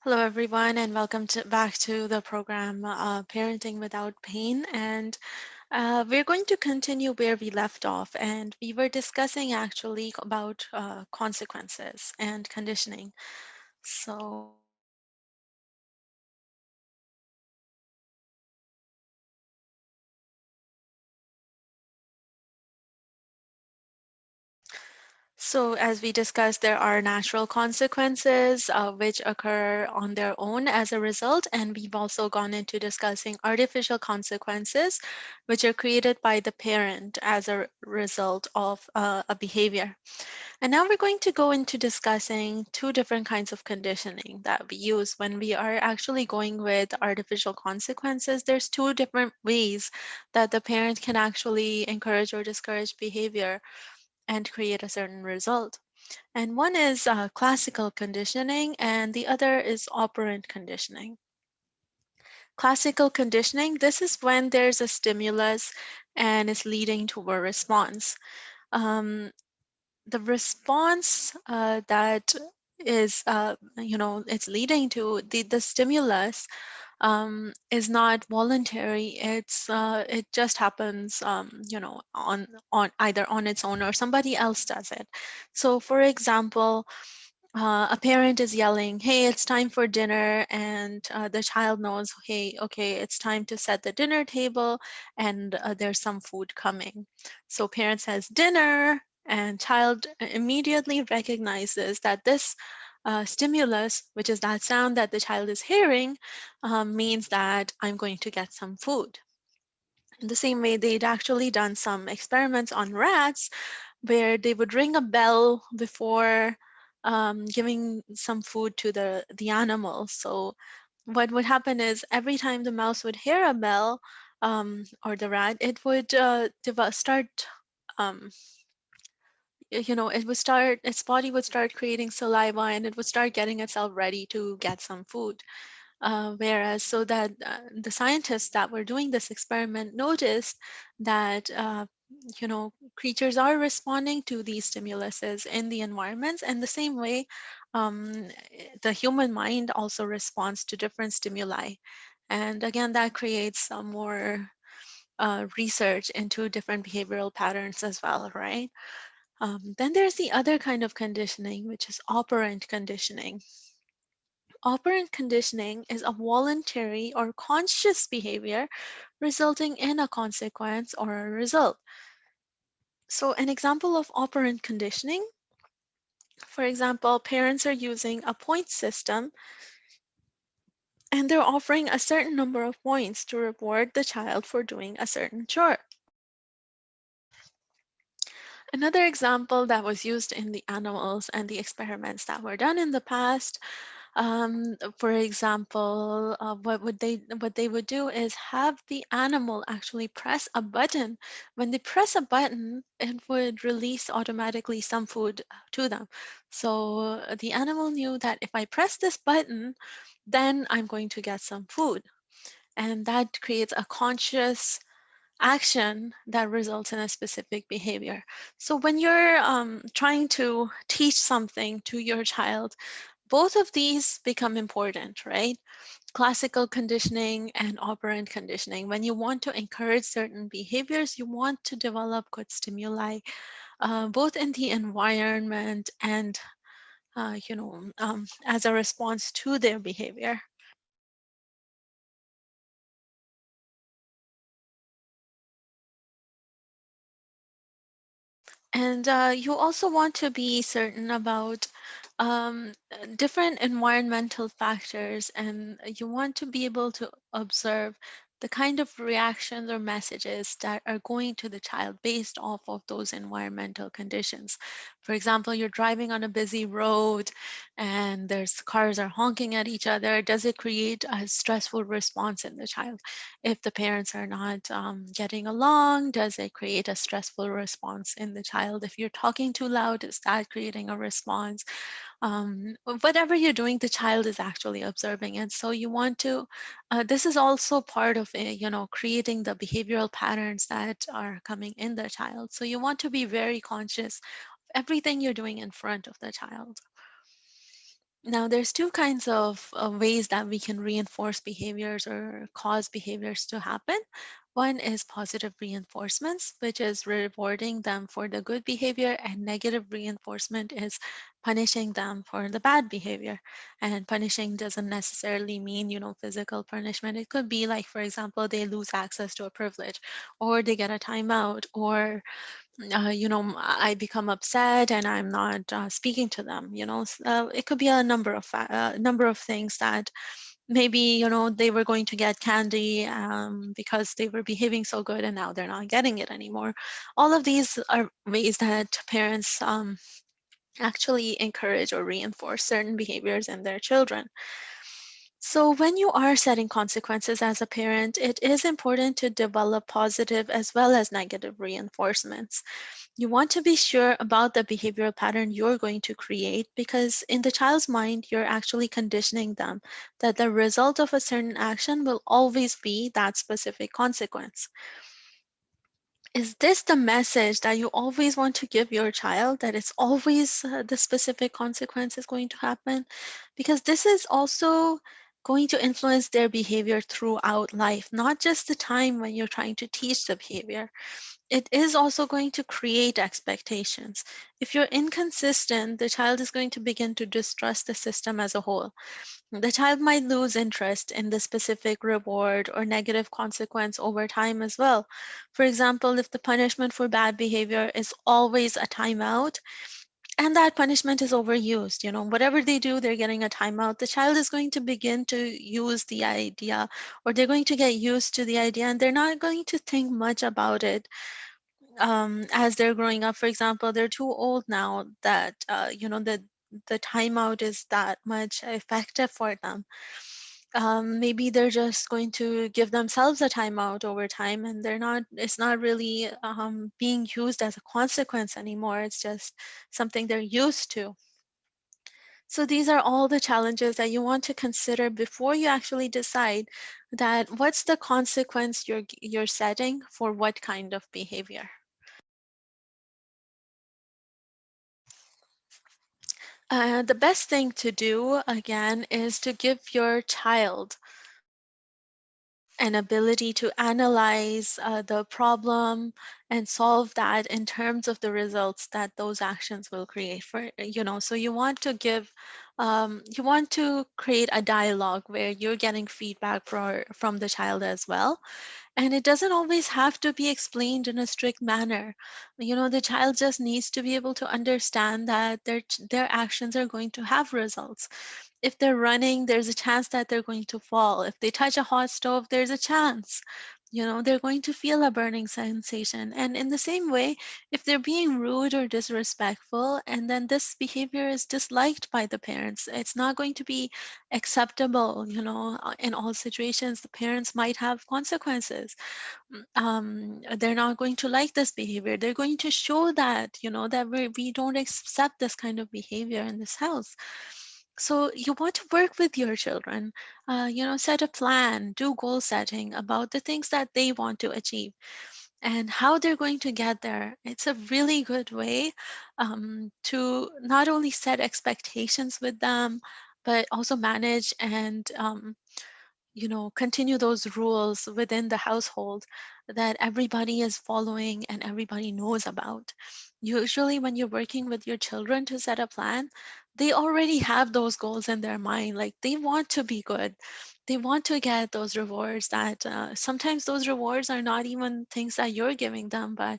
Hello, everyone, and welcome back to the program Parenting Without Pain. And we're going to continue where we left off. And we were discussing actually about consequences and conditioning. So So, as we discussed, there are natural consequences which occur on their own as a result, and we've also gone into discussing artificial consequences which are created by the parent as a result of a behavior. And now we're going to go into discussing two different kinds of conditioning that we use when we are actually going with artificial consequences. There's two different ways that the parent can actually encourage or discourage behavior and create a certain result. And one is classical conditioning, and the other is operant conditioning. Classical conditioning, this is when there's a stimulus and it's leading to a response. Um, the response that is, it's leading to the stimulus is not voluntary. It just happens, on either on its own or somebody else does it. So, for example, a parent is yelling, "Hey, it's time for dinner," and the child knows, "Hey, okay, it's time to set the dinner table, and there's some food coming." So, parent says dinner, and child immediately recognizes that this stimulus, which is that sound that the child is hearing, means that I'm going to get some food. In the same way, they'd actually done some experiments on rats where they would ring a bell before giving some food to the animal. So what would happen is every time the mouse would hear a bell, or the rat, it would start um, it would start, its body would start creating saliva and it would start getting itself ready to get some food. Whereas, so that the scientists that were doing this experiment noticed that, creatures are responding to these stimuluses in the environments, and the same way, the human mind also responds to different stimuli. And again, that creates some more research into different behavioral patterns as well, right? Then there's the other kind of conditioning, which is operant conditioning. Operant conditioning is a voluntary or conscious behavior resulting in a consequence or a result. So, an example of operant conditioning, for example, parents are using a point system and they're offering a certain number of points to reward the child for doing a certain chore. Another example that was used in the animals and the experiments that were done in the past, for example, what they would do is have the animal actually press a button. When they press a button, it would release automatically some food to them. So the animal knew that if I press this button, then I'm going to get some food. And that creates a conscious action that results in a specific behavior. So when you're trying to teach something to your child, both of these become important, right? Classical conditioning and operant conditioning. When you want to encourage certain behaviors, you want to develop good stimuli, both in the environment and, as a response to their behavior. And you also want to be certain about different environmental factors, and you want to be able to observe the kind of reactions or messages that are going to the child based off of those environmental conditions. For example, you're driving on a busy road and there's cars are honking at each other. Does it create a stressful response in the child? If the parents are not getting along, does it create a stressful response in the child? If you're talking too loud, is that creating a response? Whatever you're doing, the child is actually observing it. So you want to, this is also part of, creating the behavioral patterns that are coming in the child. So you want to be very conscious of everything you're doing in front of the child. Now, there's two kinds of ways that we can reinforce behaviors or cause behaviors to happen. One is positive reinforcements, which is rewarding them for the good behavior, and negative reinforcement is punishing them for the bad behavior. And punishing doesn't necessarily mean, physical punishment. It could be like, for example, they lose access to a privilege, or they get a timeout, or I become upset and I'm not speaking to them. It could be a number of things that maybe they were going to get candy because they were behaving so good and now they're not getting it anymore. All of these are ways that parents actually encourage or reinforce certain behaviors in their children. So, when you are setting consequences as a parent, it is important to develop positive as well as negative reinforcements. You want to be sure about the behavioral pattern you're going to create, because in the child's mind, you're actually conditioning them that the result of a certain action will always be that specific consequence. Is this the message that you always want to give your child, that it's always the specific consequence is going to happen? Because this is also going to influence their behavior throughout life, not just the time when you're trying to teach the behavior. It is also going to create expectations. If you're inconsistent, the child is going to begin to distrust the system as a whole. The child might lose interest in the specific reward or negative consequence over time as well. For example, if the punishment for bad behavior is always a timeout, and that punishment is overused, whatever they do, they're getting a timeout, the child is going to begin to use the idea, or they're going to get used to the idea, and they're not going to think much about it as they're growing up. For example, they're too old now that the timeout is that much effective for them. Maybe they're just going to give themselves a timeout over time, and it's not really being used as a consequence anymore. It's just something they're used to. So these are all the challenges that you want to consider before you actually decide that what's the consequence you're setting for what kind of behavior. The best thing to do, again, is to give your child an ability to analyze the problem and solve that in terms of the results that those actions will create so you want to create a dialogue where you're getting feedback from the child as well, and it doesn't always have to be explained in a strict manner. The child just needs to be able to understand that their actions are going to have results. If they're running, there's a chance that they're going to fall. If they touch a hot stove, there's a chance. They're going to feel a burning sensation. And in the same way, if they're being rude or disrespectful, and then this behavior is disliked by the parents, it's not going to be acceptable. In all situations, the parents might have consequences. They're not going to like this behavior. They're going to show that, that we don't accept this kind of behavior in this house. So you want to work with your children, set a plan, do goal setting about the things that they want to achieve and how they're going to get there. It's a really good way to not only set expectations with them, but also manage and continue those rules within the household that everybody is following and everybody knows about. Usually, when you're working with your children to set a plan, they already have those goals in their mind. Like they want to be good, they want to get those rewards that sometimes those rewards are not even things that you're giving them, but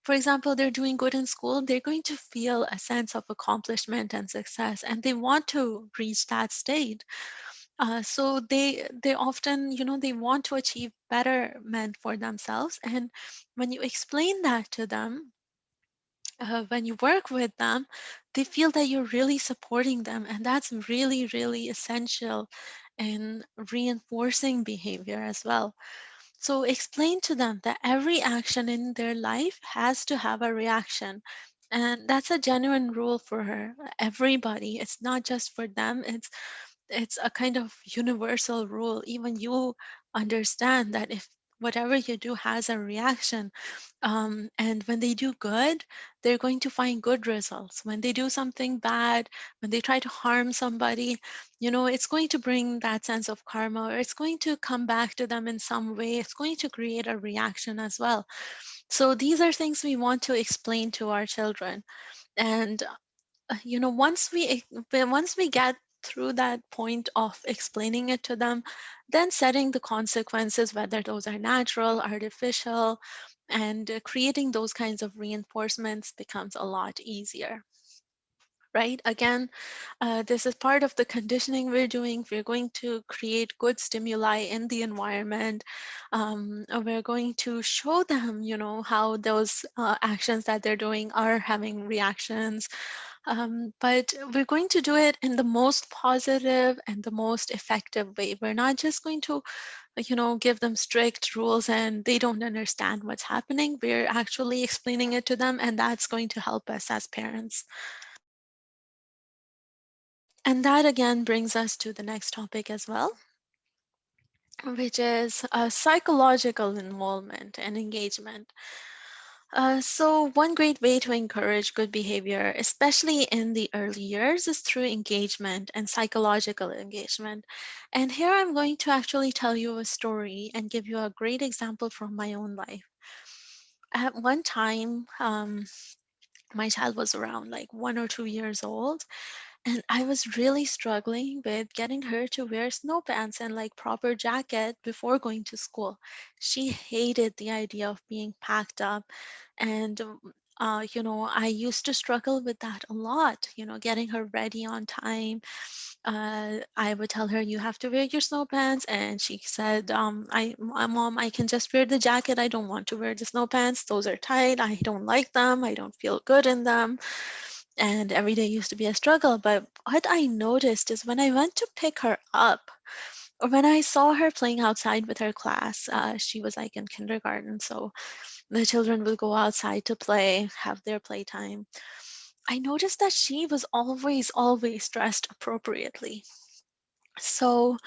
for example, they're doing good in school, they're going to feel a sense of accomplishment and success, and they want to reach that state. So they often, they want to achieve betterment for themselves. And when you explain that to them, when you work with them, they feel that you're really supporting them, and that's really, really essential in reinforcing behavior as well. So explain to them that every action in their life has to have a reaction. And that's a genuine rule for her. Everybody. It's not just for them. It's a kind of universal rule. Even you understand that if whatever you do has a reaction. And when they do good, they're going to find good results. When they do something bad, when they try to harm somebody, it's going to bring that sense of karma, or it's going to come back to them in some way. It's going to create a reaction as well. So these are things we want to explain to our children. And once we get through that point of explaining it to them, then setting the consequences, whether those are natural, artificial, and creating those kinds of reinforcements becomes a lot easier. Right? Again, this is part of the conditioning we're doing. We're going to create good stimuli in the environment. We're going to show them, how those actions that they're doing are having reactions. But we're going to do it in the most positive and the most effective way. We're not just going to, give them strict rules and they don't understand what's happening. We're actually explaining it to them, and that's going to help us as parents. And that again brings us to the next topic as well, which is psychological involvement and engagement. So one great way to encourage good behavior, especially in the early years, is through engagement and psychological engagement. And here I'm going to actually tell you a story and give you a great example from my own life. At one time, my child was around like 1 or 2 years old, and I was really struggling with getting her to wear snow pants and like proper jacket before going to school. She hated the idea of being packed up. And, I used to struggle with that a lot, getting her ready on time. I would tell her, you have to wear your snow pants. And she said, Mom, I can just wear the jacket. I don't want to wear the snow pants. Those are tight. I don't like them. I don't feel good in them. And every day used to be a struggle. But what I noticed is when I went to pick her up, or when I saw her playing outside with her class, she was like in kindergarten. So the children would go outside to play, have their playtime. I noticed that she was always dressed appropriately. So,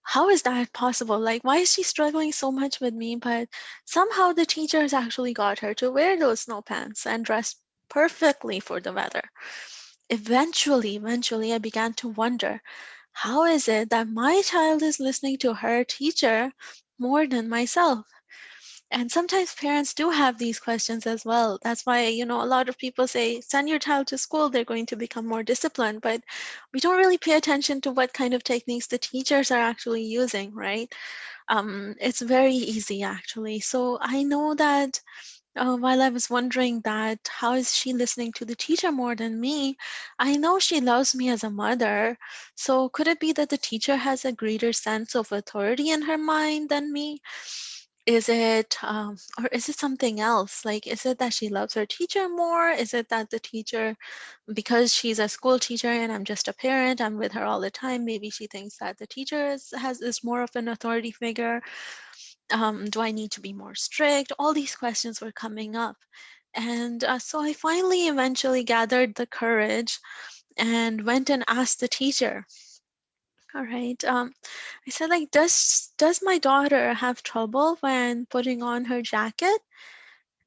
how is that possible? Like, why is she struggling so much with me? But somehow the teachers actually got her to wear those snow pants and dress perfectly for the weather. Eventually, I began to wonder, how is it that my child is listening to her teacher more than myself? And sometimes parents do have these questions as well. That's why, a lot of people say, send your child to school, they're going to become more disciplined. But we don't really pay attention to what kind of techniques the teachers are actually using, right? It's very easy, actually. So I know that while I was wondering that, how is she listening to the teacher more than me? I know she loves me as a mother. So could it be that the teacher has a greater sense of authority in her mind than me? Or is it something else? Like, is it that she loves her teacher more? Is it that the teacher, because she's a school teacher and I'm just a parent, I'm with her all the time, maybe she thinks that the teacher is more of an authority figure? Do I need to be more strict? All these questions were coming up. And so I finally eventually gathered the courage and went and asked the teacher. All right. I said, like, does my daughter have trouble when putting on her jacket?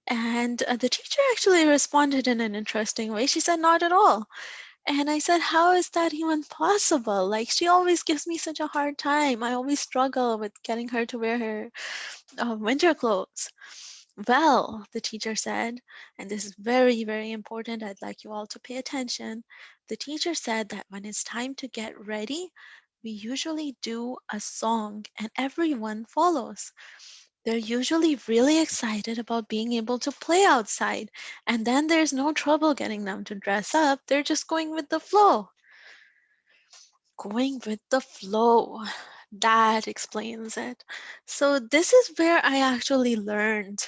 And the teacher actually responded in an interesting way. She said, not at all. And I said, how is that even possible? Like, she always gives me such a hard time. I always struggle with getting her to wear her winter clothes. Well, the teacher said, and this is very, very important, I'd like you all to pay attention. The teacher said that when it's time to get ready, we usually do a song and everyone follows. They're usually really excited about being able to play outside, and then there's no trouble getting them to dress up. They're just going with the flow. Going with the flow. That explains it. So this is where I actually learned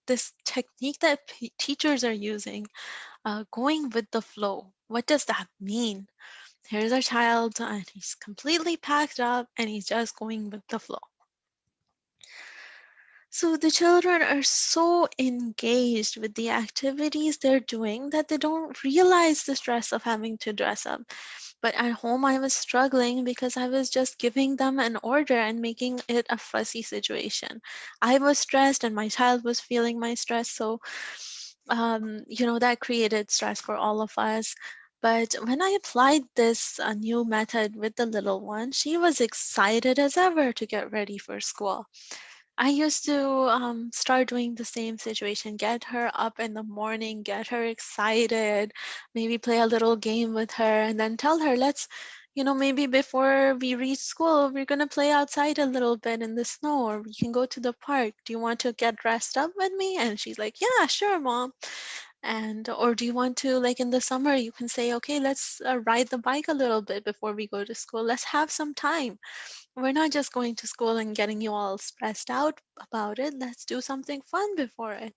this technique that teachers are using, going with the flow. What does that mean? Here's our child, and he's completely packed up, and he's just going with the flow. So the children are so engaged with the activities they're doing that they don't realize the stress of having to dress up. But at home, I was struggling because I was just giving them an order and making it a fussy situation. I was stressed and my child was feeling my stress. So, that created stress for all of us. But when I applied this new method with the little one, she was excited as ever to get ready for school. I used to start doing the same situation, get her up in the morning, get her excited, maybe play a little game with her, and then tell her, maybe before we reach school, we're going to play outside a little bit in the snow, or we can go to the park. Do you want to get dressed up with me? And she's like, yeah, sure, mom. And, or do you want to, like in the summer, you can say, okay, let's ride the bike a little bit before we go to school. Let's have some time. We're not just going to school and getting you all stressed out about it. Let's do something fun before it.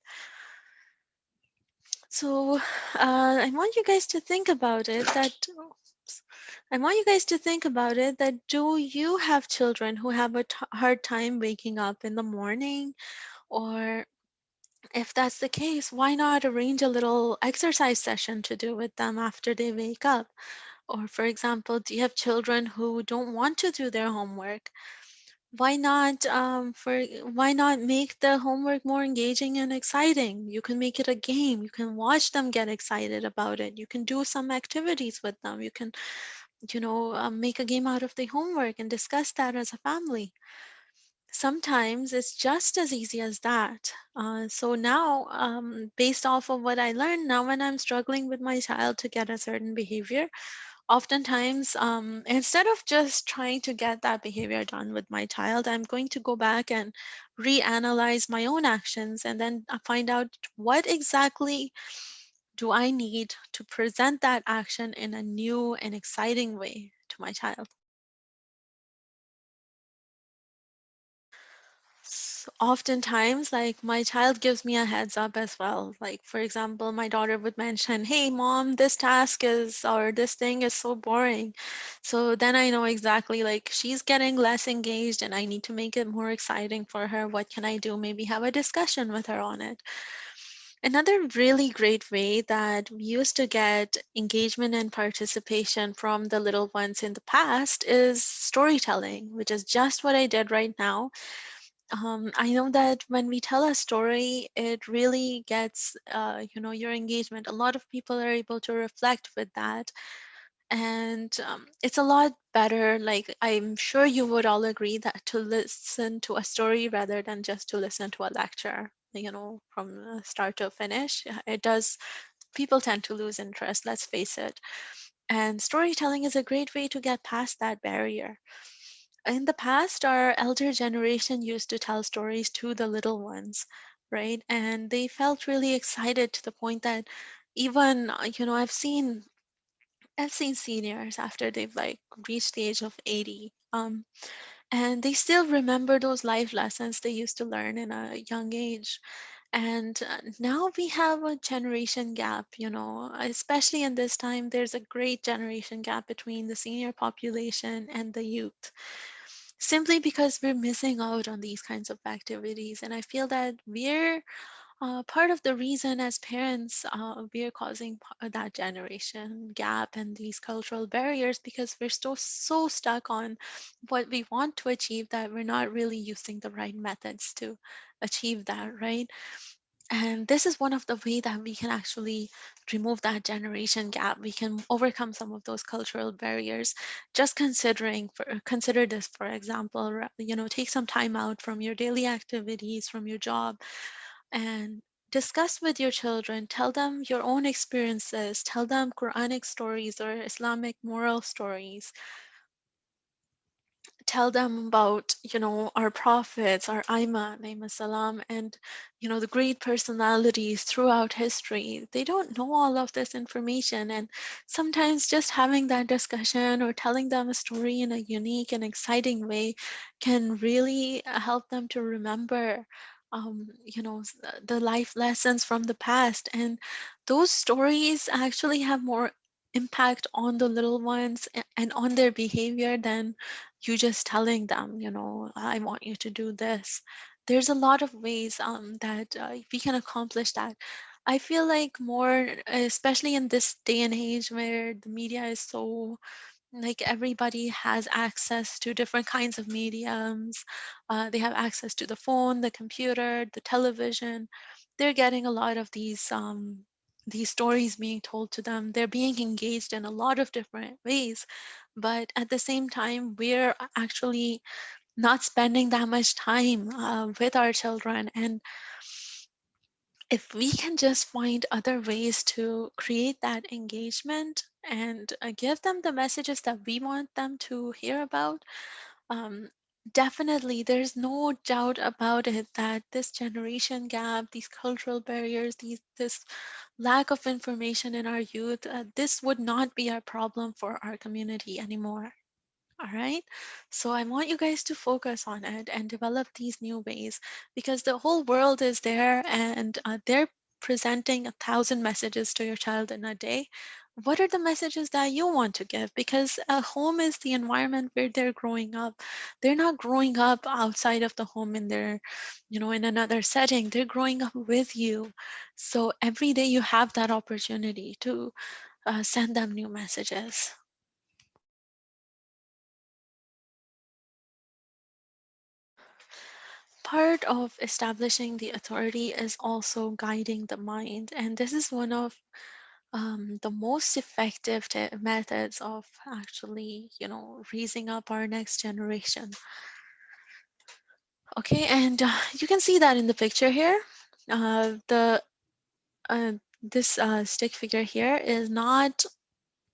So I want you guys to think about it that oops. I want you guys to think about it that do you have children who have a hard time waking up in the morning? Or if that's the case, why not arrange a little exercise session to do with them after they wake up? Or, for example, do you have children who don't want to do their homework? Why not make the homework more engaging and exciting? You can make it a game. You can watch them get excited about it. You can do some activities with them. You can, make a game out of the homework and discuss that as a family. Sometimes it's just as easy as that. So now, based off of what I learned, now when I'm struggling with my child to get a certain behavior, oftentimes, instead of just trying to get that behavior done with my child, I'm going to go back and reanalyze my own actions and then find out what exactly do I need to present that action in a new and exciting way to my child. Oftentimes, like my child gives me a heads up as well. Like, for example, my daughter would mention, hey, mom, this task is, or this thing is so boring. So then I know exactly like she's getting less engaged and I need to make it more exciting for her. What can I do? Maybe have a discussion with her on it. Another really great way that we used to get engagement and participation from the little ones in the past is storytelling, which is just what I did right now. I know that when we tell a story, it really gets, your engagement. A lot of people are able to reflect with that. And it's a lot better. Like, I'm sure you would all agree that to listen to a story rather than just to listen to a lecture, from start to finish, it does, people tend to lose interest, let's face it. And storytelling is a great way to get past that barrier. In the past, our elder generation used to tell stories to the little ones, right? And they felt really excited to the point that even, I've seen seniors after they've like reached the age of 80, and they still remember those life lessons they used to learn in a young age. And now we have a generation gap, especially in this time, there's a great generation gap between the senior population and the youth, simply because we're missing out on these kinds of activities. And I feel that we're part of the reason as parents, we are causing that generation gap and these cultural barriers because we're still so stuck on what we want to achieve that we're not really using the right methods to achieve that, right? And this is one of the way that we can actually remove that generation gap. We can overcome some of those cultural barriers. Just consider this, for example, take some time out from your daily activities, from your job, and discuss with your children. Tell them your own experiences. Tell them Quranic stories or Islamic moral stories. Tell them about, our prophets, our Imam salam, and, the great personalities throughout history. They don't know all of this information. And sometimes just having that discussion or telling them a story in a unique and exciting way can really help them to remember, the life lessons from the past. And those stories actually have more impact on the little ones and on their behavior than you just telling them, I want you to do this. There's a lot of ways that we can accomplish that. I feel like more, especially in this day and age where the media is so Like everybody has access to different kinds of mediums. They have access to the phone, the computer, the television. They're getting a lot of these stories being told to them. They're being engaged in a lot of different ways. But at the same time, we're actually not spending that much time with our children. And if we can just find other ways to create that engagement and give them the messages that we want them to hear about, um, definitely there's no doubt about it that this generation gap, these cultural barriers, this lack of information in our youth, this would not be a problem for our community anymore. All right. So I want you guys to focus on it and develop these new ways, because the whole world is there and they're presenting 1,000 messages to your child in a day. What are the messages that you want to give? Because a home is the environment where they're growing up. They're not growing up outside of the home in in another setting. They're growing up with you. So every day you have that opportunity to send them new messages. Part of establishing the authority is also guiding the mind. And this is one of the most effective methods of actually, raising up our next generation. Okay, and you can see that in the picture here. The This stick figure here is not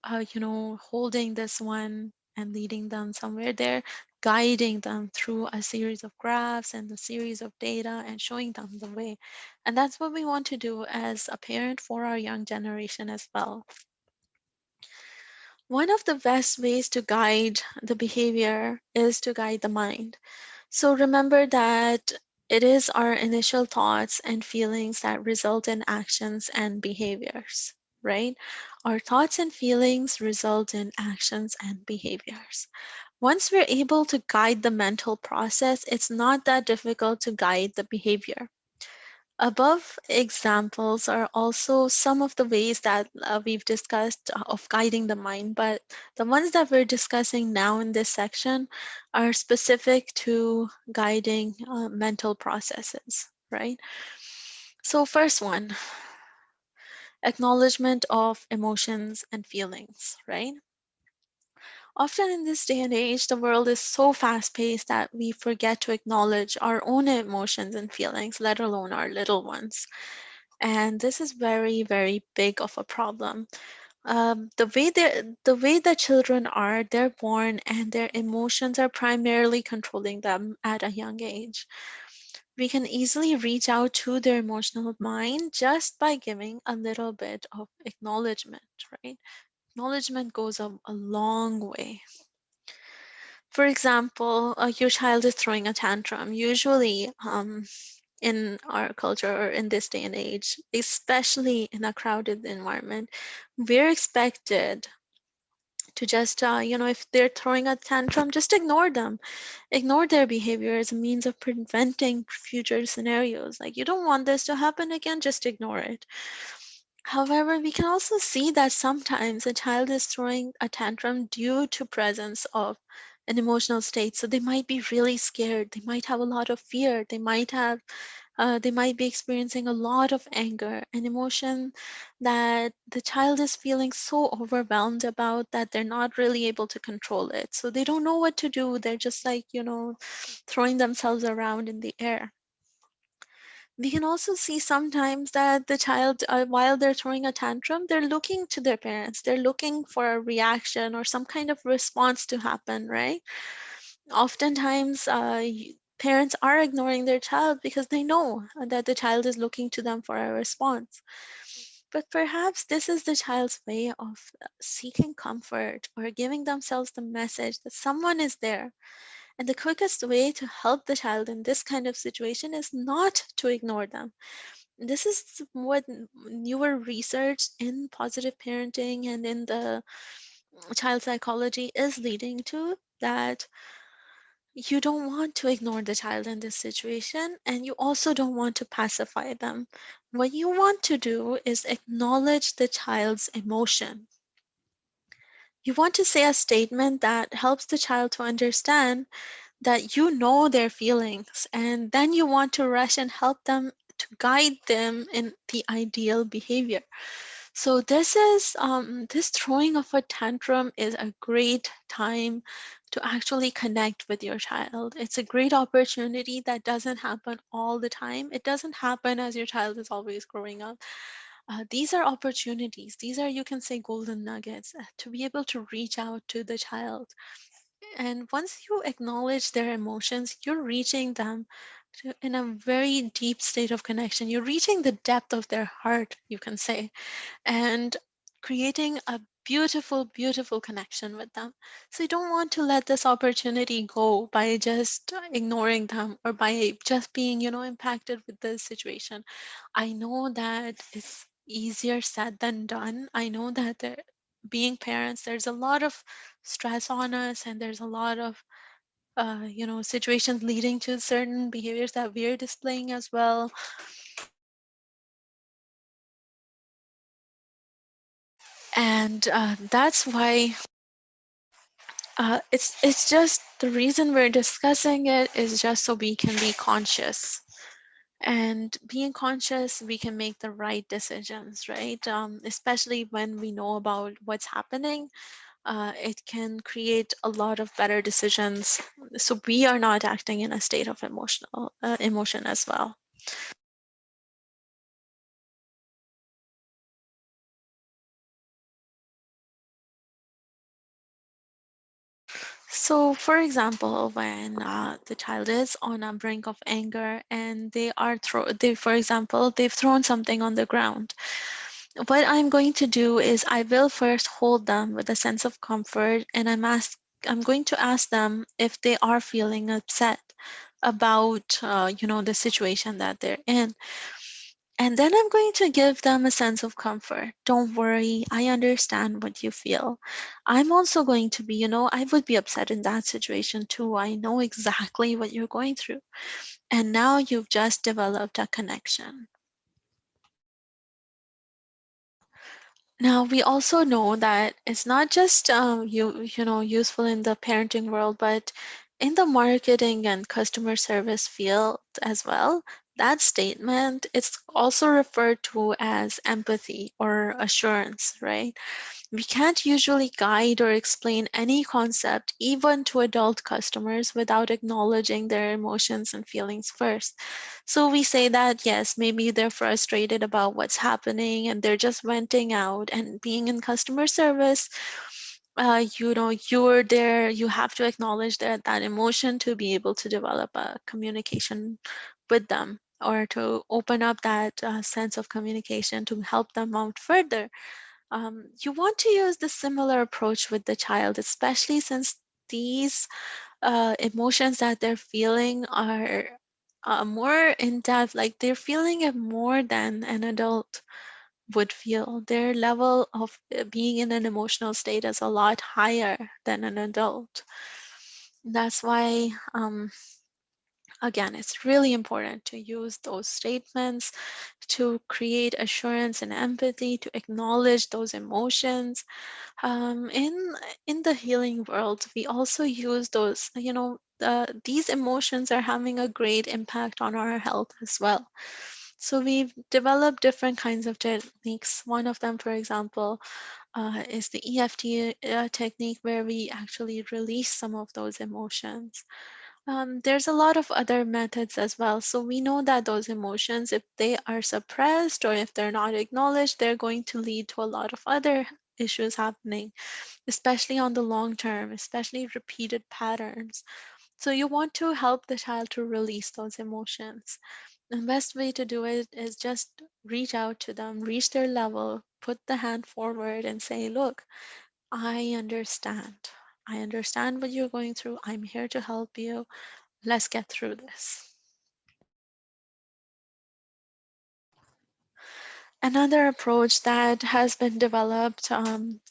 holding this one and leading them somewhere. They're guiding them through a series of graphs and a series of data and showing them the way. And that's what we want to do as a parent for our young generation as well. One of the best ways to guide the behavior is to guide the mind. So remember that it is our initial thoughts and feelings that result in actions and behaviors, right? Our thoughts and feelings result in actions and behaviors. Once we're able to guide the mental process, it's not that difficult to guide the behavior. Above examples are also some of the ways that we've discussed of guiding the mind, but the ones that we're discussing now in this section are specific to guiding mental processes, right? So, first one, acknowledgement of emotions and feelings, right? Often in this day and age, the world is so fast paced that we forget to acknowledge our own emotions and feelings, let alone our little ones. And this is very, very big of a problem. The way that children are, they're born and their emotions are primarily controlling them at a young age. We can easily reach out to their emotional mind just by giving a little bit of acknowledgement, right? Acknowledgement goes a long way. For example, your child is throwing a tantrum. Usually, in our culture or in this day and age, especially in a crowded environment, we're expected to just, if they're throwing a tantrum, just ignore them. Ignore their behavior as a means of preventing future scenarios. Like, you don't want this to happen again, just ignore it. However, we can also see that sometimes a child is throwing a tantrum due to presence of an emotional state. So they might be really scared. They might have a lot of fear. They might be experiencing a lot of anger, an emotion that the child is feeling so overwhelmed about that they're not really able to control it. So they don't know what to do. They're just like, throwing themselves around in the air. We can also see sometimes that the child, while they're throwing a tantrum, they're looking to their parents. They're looking for a reaction or some kind of response to happen, right? Oftentimes, parents are ignoring their child because they know that the child is looking to them for a response. But perhaps this is the child's way of seeking comfort or giving themselves the message that someone is there. And the quickest way to help the child in this kind of situation is not to ignore them. This is what newer research in positive parenting and in the child psychology is leading to, that you don't want to ignore the child in this situation, and you also don't want to pacify them. What you want to do is acknowledge the child's emotion. You want to say a statement that helps the child to understand that you know their feelings, and then you want to rush and help them to guide them in the ideal behavior. So this throwing of a tantrum is a great time to actually connect with your child. It's a great opportunity that doesn't happen all the time. It doesn't happen as your child is always growing up. These are opportunities. These are, you can say, golden nuggets to be able to reach out to the child. And once you acknowledge their emotions, you're reaching them in a very deep state of connection. You're reaching the depth of their heart, you can say, and creating a beautiful, beautiful connection with them. So you don't want to let this opportunity go by just ignoring them or by just being, impacted with the situation. I know that it's easier said than done. I know that being parents, there's a lot of stress on us, and there's a lot of situations leading to certain behaviors that we're displaying as well. And that's why it's just the reason we're discussing it is just so we can be conscious. And being conscious, we can make the right decisions, right? Especially when we know about what's happening, it can create a lot of better decisions. So we are not acting in a state of emotion as well. So, for example, when the child is on a brink of anger and for example, they've thrown something on the ground. What I'm going to do is I will first hold them with a sense of comfort, and I'm going to ask them if they are feeling upset about, the situation that they're in. And then I'm going to give them a sense of comfort. Don't worry, I understand what you feel. I'm also going to be, I would be upset in that situation too. I know exactly what you're going through. And now you've just developed a connection. Now we also know that it's not just useful in the parenting world, but in the marketing and customer service field as well. That statement it's also referred to as empathy or assurance, right? We can't usually guide or explain any concept, even to adult customers, without acknowledging their emotions and feelings first. So we say that, yes, maybe they're frustrated about what's happening and they're just venting out. And being in customer service, you're there, you have to acknowledge that emotion to be able to develop a communication with them or to open up that sense of communication to help them out further. You want to use the similar approach with the child, especially since these emotions that they're feeling are more in depth, like they're feeling it more than an adult would feel. Their level of being in an emotional state is a lot higher than an adult. That's why, again, it's really important to use those statements to create assurance and empathy, to acknowledge those emotions. In the healing world, we also use those, these emotions are having a great impact on our health as well. So we've developed different kinds of techniques. One of them, for example, is the EFT technique, where we actually release some of those emotions. There's a lot of other methods as well. So we know that those emotions, if they are suppressed or if they're not acknowledged, they're going to lead to a lot of other issues happening, especially on the long term, especially repeated patterns. So you want to help the child to release those emotions. The best way to do it is just reach out to them, reach their level, put the hand forward and say, look, I understand. I understand what you're going through. I'm here to help you. Let's get through this. Another approach that has been developed,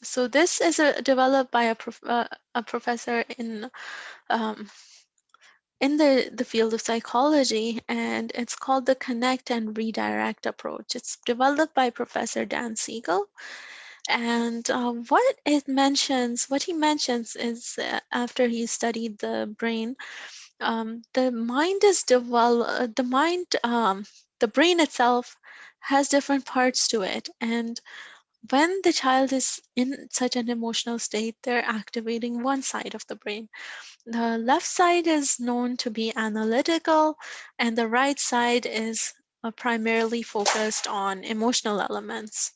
so this is developed by a professor um, in the field of psychology, and it's called the connect and redirect approach. It's developed by Professor Dan Siegel, And what he mentions is after he studied the brain, the mind is the brain itself has different parts to it. And when the child is in such an emotional state, they're activating one side of the brain. The left side is known to be analytical, and the right side is primarily focused on emotional elements.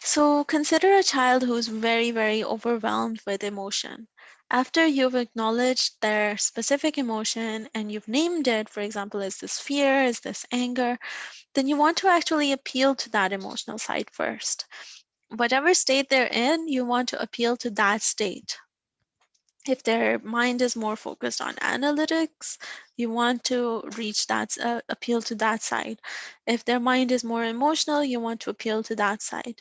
So consider a child who's very, very overwhelmed with emotion. After you've acknowledged their specific emotion and you've named it, for example, is this fear, is this anger, then you want to actually appeal to that emotional side first. Whatever state they're in, you want to appeal to that state. If their mind is more focused on analytics, you want to reach that, appeal to that side. If their mind is more emotional, you want to appeal to that side.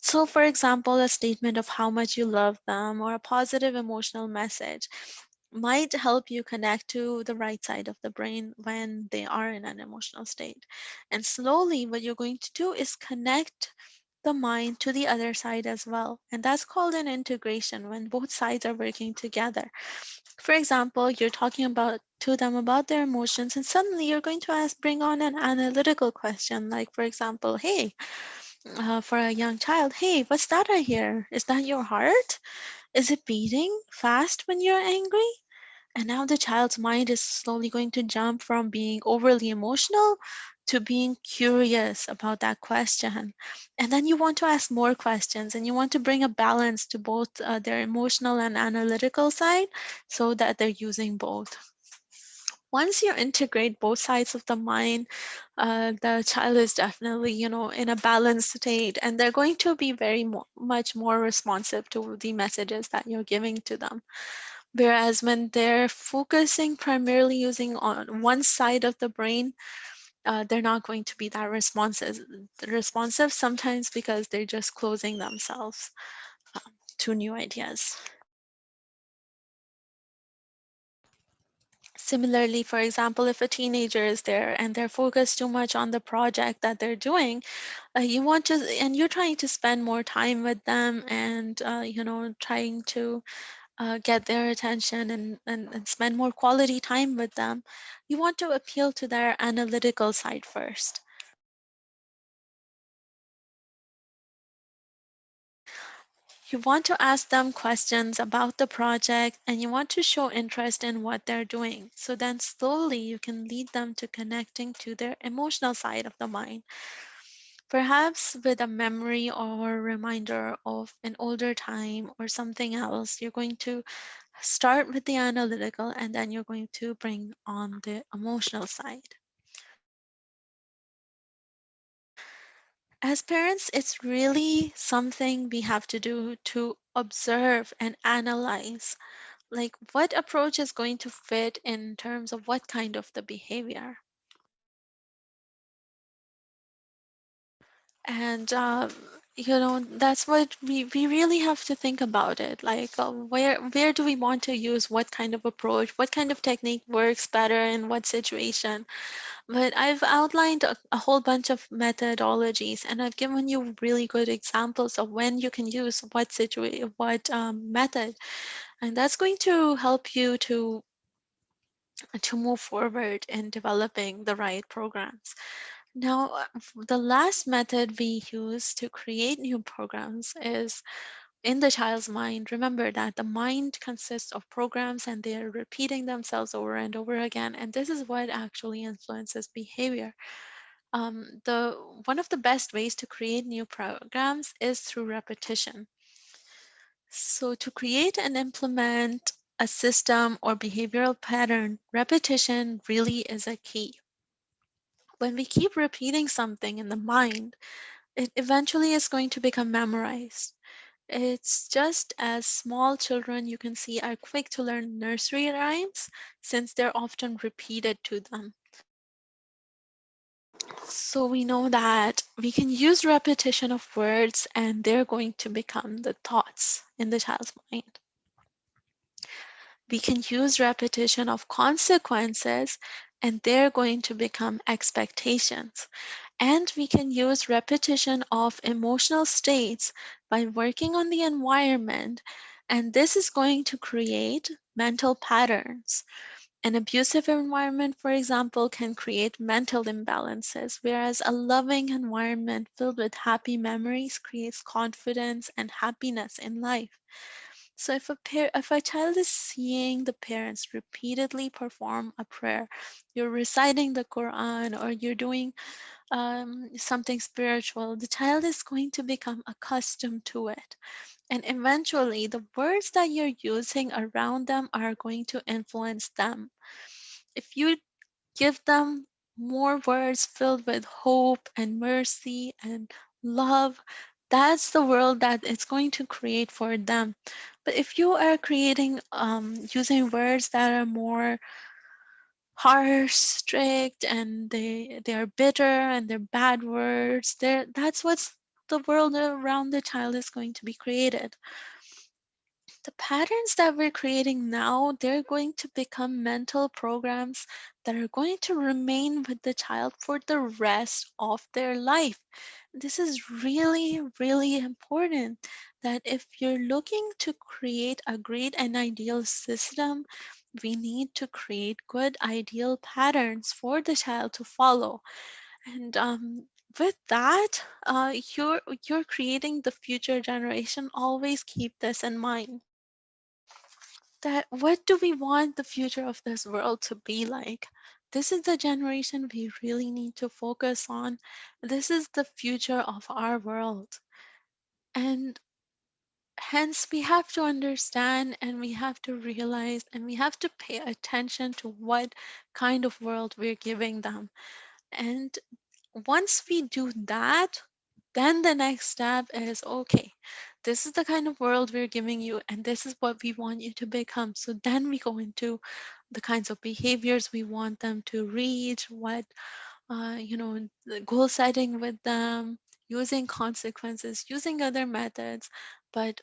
So, for example, a statement of how much you love them or a positive emotional message might help you connect to the right side of the brain when they are in an emotional state. And slowly, what you're going to do is connect the mind to the other side as well. And that's called an integration when both sides are working together. For example, you're talking about to them about their emotions, and suddenly you're going to bring on an analytical question, like, for example, hey, for a young child, hey, what's that I hear? Is that your heart? Is it beating fast when you're angry? And now the child's mind is slowly going to jump from being overly emotional to being curious about that question. And then you want to ask more questions and you want to bring a balance to both their emotional and analytical side so that they're using both. Once you integrate both sides of the mind, the child is definitely, in a balanced state, and they're going to be very much more responsive to the messages that you're giving to them. Whereas when they're focusing primarily using on one side of the brain, they're not going to be that responsive sometimes because they're just closing themselves to new ideas. Similarly, for example, if a teenager is there and they're focused too much on the project that they're doing, and you're trying to spend more time with them and, trying to get their attention and spend more quality time with them, you want to appeal to their analytical side first. You want to ask them questions about the project and you want to show interest in what they're doing. So then slowly you can lead them to connecting to their emotional side of the mind. Perhaps with a memory or reminder of an older time or something else, you're going to start with the analytical and then you're going to bring on the emotional side. As parents, it's really something we have to do to observe and analyze, like what approach is going to fit in terms of what kind of the behavior. And that's what we really have to think about it, like where do we want to use what kind of approach, what kind of technique works better in what situation. But I've outlined a whole bunch of methodologies and I've given you really good examples of when you can use what method, and that's going to help you to move forward in developing the right programs. Now, the last method we use to create new programs is in the child's mind. Remember that the mind consists of programs and they're repeating themselves over and over again, and this is what actually influences behavior. The one of the best ways to create new programs is through repetition. So to create and implement a system or behavioral pattern, repetition really is a key. When we keep repeating something in the mind, it eventually is going to become memorized. It's just as small children you can see are quick to learn nursery rhymes since they're often repeated to them. So we know that we can use repetition of words and they're going to become the thoughts in the child's mind. We can use repetition of consequences and they're going to become expectations. And we can use repetition of emotional states by working on the environment, and this is going to create mental patterns. An abusive environment, for example, can create mental imbalances, whereas a loving environment filled with happy memories creates confidence and happiness in life. So if a child is seeing the parents repeatedly perform a prayer, you're reciting the Quran or you're doing something spiritual, the child is going to become accustomed to it. And eventually, the words that you're using around them are going to influence them. If you give them more words filled with hope and mercy and love, that's the world that it's going to create for them. But if you are creating, using words that are more harsh, strict, and they are bitter and they're bad words, that's what's the world around the child is going to be created. The patterns that we're creating now, they're going to become mental programs that are going to remain with the child for the rest of their life. This is really, really important that if you're looking to create a great and ideal system, we need to create good ideal patterns for the child to follow. And with that, you're creating the future generation. Always keep this in mind, that what do we want the future of this world to be like? This is the generation we really need to focus on. This is the future of our world. And hence, we have to understand and we have to realize and we have to pay attention to what kind of world we're giving them. And once we do that, then the next step is okay, this is the kind of world we're giving you, and this is what we want you to become. So then we go into the kinds of behaviors we want them to reach, what, the goal setting with them, using consequences, using other methods. But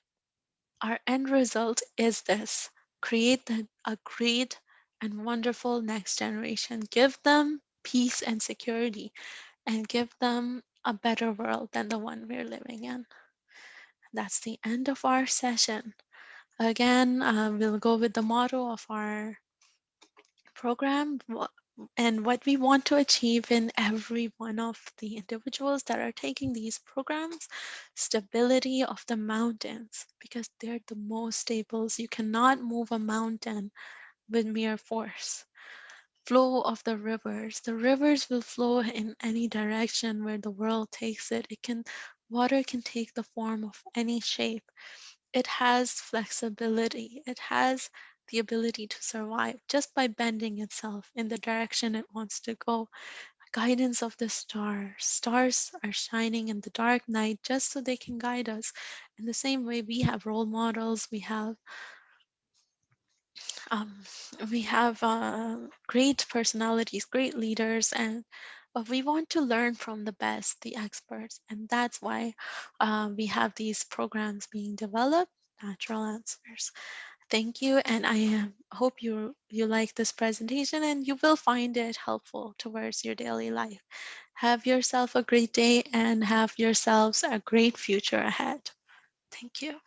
our end result is this: create a great and wonderful next generation, give them peace and security, and give them a better world than the one we're living in. That's the end of our session. Again, we'll go with the motto of our program and what we want to achieve in every one of the individuals that are taking these programs: stability of the mountains, because they're the most stable. You cannot move a mountain with mere force. Flow of the rivers will flow in any direction where the world takes it. Water can take the form of any shape. It has flexibility. It has the ability to survive just by bending itself in the direction it wants to go. Guidance of the stars. Stars are shining in the dark night just so they can guide us. In the same way, we have role models, um, we have great personalities, great leaders, and but we want to learn from the best, the experts, and that's why we have these programs being developed. Natural Answers. Thank you, and I hope you like this presentation and you will find it helpful towards your daily life. Have yourself a great day and have yourselves a great future ahead. Thank you.